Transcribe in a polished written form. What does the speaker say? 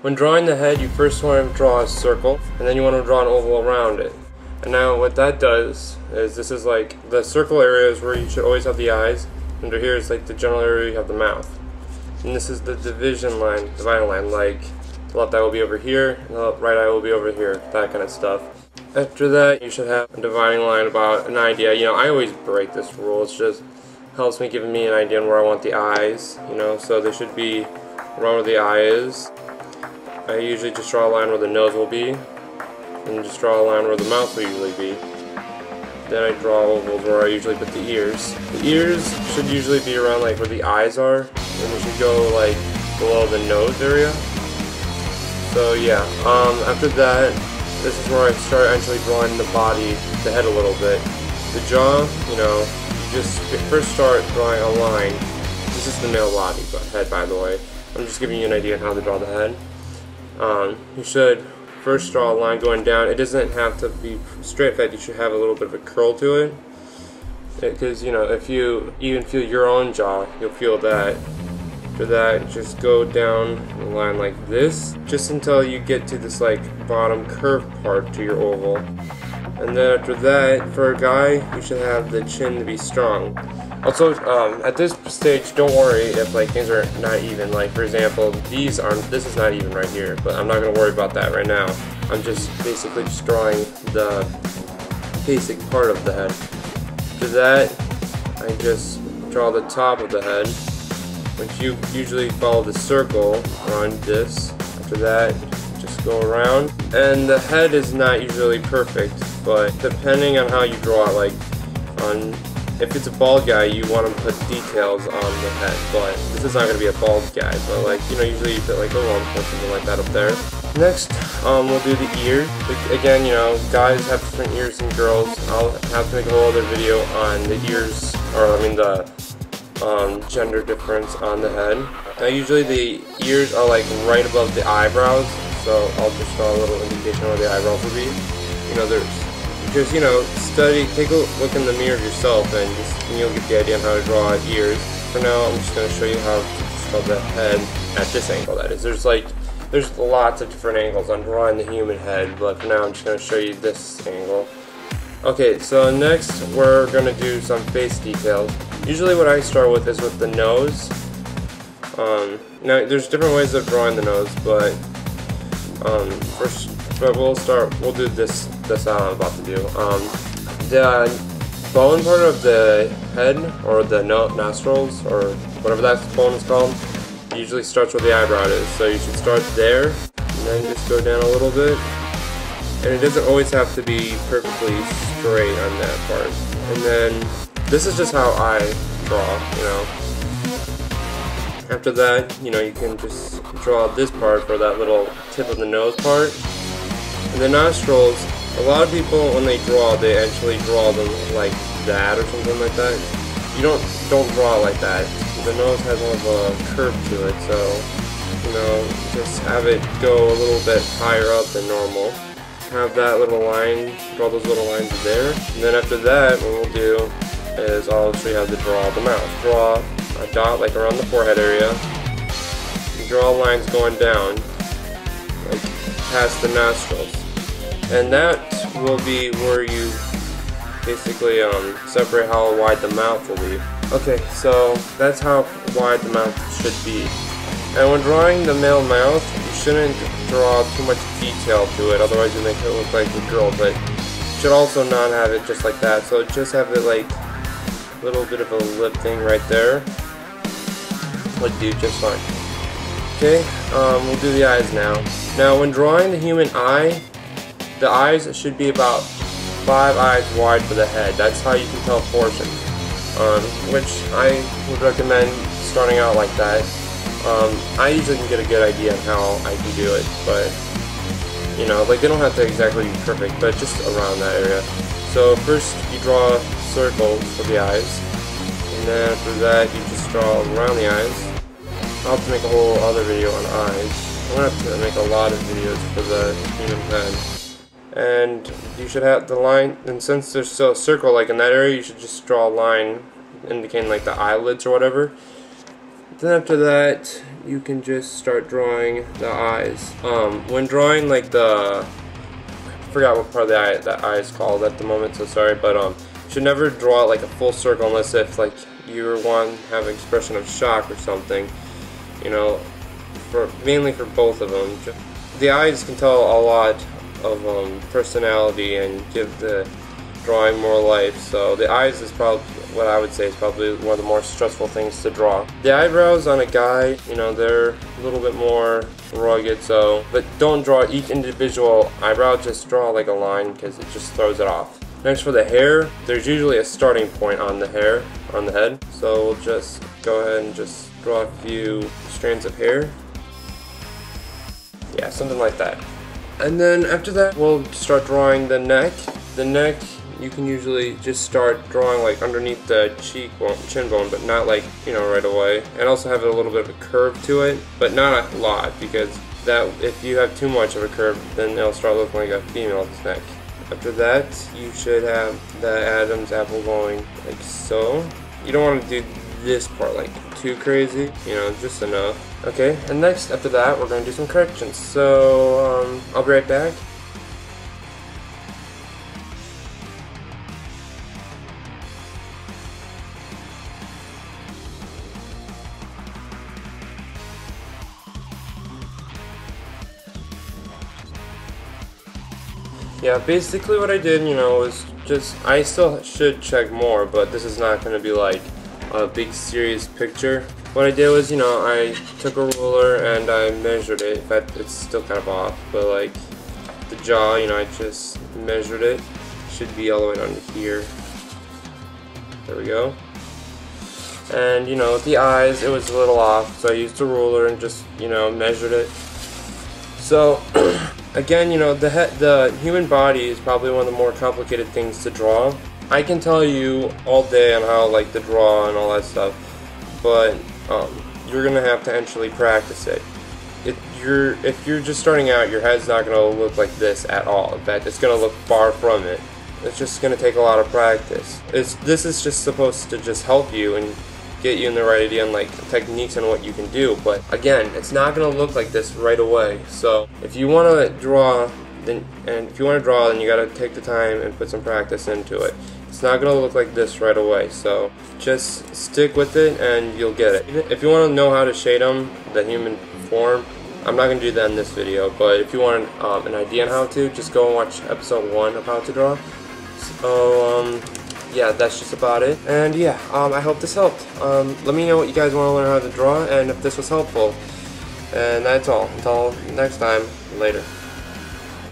When drawing the head, you first want to draw a circle, and then you want to draw an oval around it. And now what that does is, this is like the circle area is where you should always have the eyes. Under here is like the general area you have the mouth. And this is the division line, dividing line, like the left eye will be over here, and the right eye will be over here, that kind of stuff. After that, you should have a dividing line about an idea. You know, I always break this rule. It just helps me, giving me an idea on where I want the eyes, you know, so they should be around where the eye is. I usually just draw a line where the nose will be, and just draw a line where the mouth will usually be. Then I draw ovals where I usually put the ears. The ears should usually be around like where the eyes are, and they should go like below the nose area. So yeah, after that, this is where I start actually drawing the body, the head a little bit. The jaw, you know, you just first start drawing a line. This is the male body, head by the way. I'm just giving you an idea on how to draw the head. You should first draw a line going down. It doesn't have to be straight cut. You should have a little bit of a curl to it, because you know, if you even feel your own jaw, you'll feel that. After that, just go down a line like this, just until you get to this like bottom curved part to your oval. And then after that, for a guy, you should have the chin to be strong. Also, at this stage, don't worry if like things are not even. Like for example, this is not even right here, but I'm not gonna worry about that right now. I'm just basically just drawing the basic part of the head. After that, I just draw the top of the head, which you usually follow the circle around this. After that, just go around. And the head is not usually perfect, but depending on how you draw it, like if it's a bald guy, you want to put details on the head, but this is not going to be a bald guy, but like, you know, usually you put like a lump or something like that up there. Next, we'll do the ears. Again, you know, guys have different ears than girls. I'll have to make a whole other video on the ears, or I mean the gender difference on the head. Now usually the ears are like right above the eyebrows, so I'll just draw a little indication where the eyebrows will be. You know, just, you know, take a look in the mirror yourself, and you'll get the idea on how to draw ears. For now, I'm just going to show you how to draw the head at this angle, that is. There's lots of different angles on drawing the human head, but for now I'm just going to show you this angle. Okay, so next we're going to do some face details. Usually what I start with is with the nose. Now there's different ways of drawing the nose, but we'll do this I'm about to do. The bone part of the head, or the nostrils, or whatever that bone is called, usually starts where the eyebrow is. So you should start there, and then just go down a little bit. And it doesn't always have to be perfectly straight on that part. And then, this is just how I draw, you know. After that, you know, you can just draw this part for that little tip of the nose part. And the nostrils, a lot of people, when they draw, they actually draw them like that or something like that. You don't draw it like that. The nose has more of a curve to it, so, you know, just have it go a little bit higher up than normal. Have that little line, draw those little lines there. And then after that, what we'll do is I'll show you how to draw the mouth. Draw a dot like around the forehead area. You draw lines going down, like past the nostrils. And that will be where you basically separate how wide the mouth will be. Okay, so that's how wide the mouth should be. And when drawing the male mouth, you shouldn't draw too much detail to it, otherwise you make it look like a girl, but you should also not have it just like that, so just have it like a little bit of a lip thing right there. Would do just fine. Okay, we'll do the eyes now. Now when drawing the human eye, the eyes should be about 5 eyes wide for the head. That's how you can tell portions, which I would recommend starting out like that. I usually can get a good idea on how I can do it, but you know, like they don't have to exactly be perfect, but just around that area. So first you draw circles for the eyes, and then after that you just draw around the eyes. I'll have to make a whole other video on eyes. I'm gonna have to make a lot of videos for the human head. And you should have the line, and since there's still a circle like in that area, you should just draw a line indicating like the eyelids or whatever. Then after that, you can just start drawing the eyes. When drawing like I forgot what part of the eye is called at the moment, so sorry, but you should never draw like a full circle unless if like you have an expression of shock or something, you know, mainly for both of them. The eyes can tell a lot of personality and give the drawing more life, so the eyes is probably what I would say is probably one of the more stressful things to draw. The eyebrows on a guy, you know, they're a little bit more rugged, but don't draw each individual eyebrow, just draw like a line because it just throws it off. Next, for the hair, there's usually a starting point on the hair, on the head, so we'll just go ahead and just draw a few strands of hair. Yeah, something like that. And then after that, we'll start drawing the neck. The neck, you can usually just start drawing like underneath the chin bone, but not like, you know, right away. And also have a little bit of a curve to it, but not a lot, because that, if you have too much of a curve, then it'll start looking like a female's neck. After that, you should have the Adam's apple going like so. You don't want to do this part like too crazy, you know, just enough. Okay, and next, after that, we're going to do some corrections. So, I'll be right back. Yeah, basically what I did, you know, was just, I still should check more, but this is not going to be like a big serious picture. What I did was, you know, I took a ruler and I measured it. In fact, it's still kind of off, but like the jaw, you know, I just measured it. Should be all the way down to here. There we go. And, you know, with the eyes, it was a little off, so I used a ruler and just, you know, measured it. So, again, you know, the human body is probably one of the more complicated things to draw. I can tell you all day on how like to draw and all that stuff, but you're gonna have to actually practice it. If you're just starting out, your head's not gonna look like this at all. In fact, it's gonna look far from it. It's just gonna take a lot of practice. This is just supposed to just help you and get you in the right idea and like techniques and what you can do, but again, it's not gonna look like this right away. So if you want to draw, then you gotta take the time and put some practice into it. It's not gonna look like this right away, so just stick with it and you'll get it. If you want to know how to shade them, the human form, I'm not gonna do that in this video, but if you want an idea on how to, just go and watch episode 1 of how to draw. So yeah, that's just about it. And yeah, I hope this helped. Let me know what you guys want to learn how to draw and if this was helpful. And that's all. Until next time, later.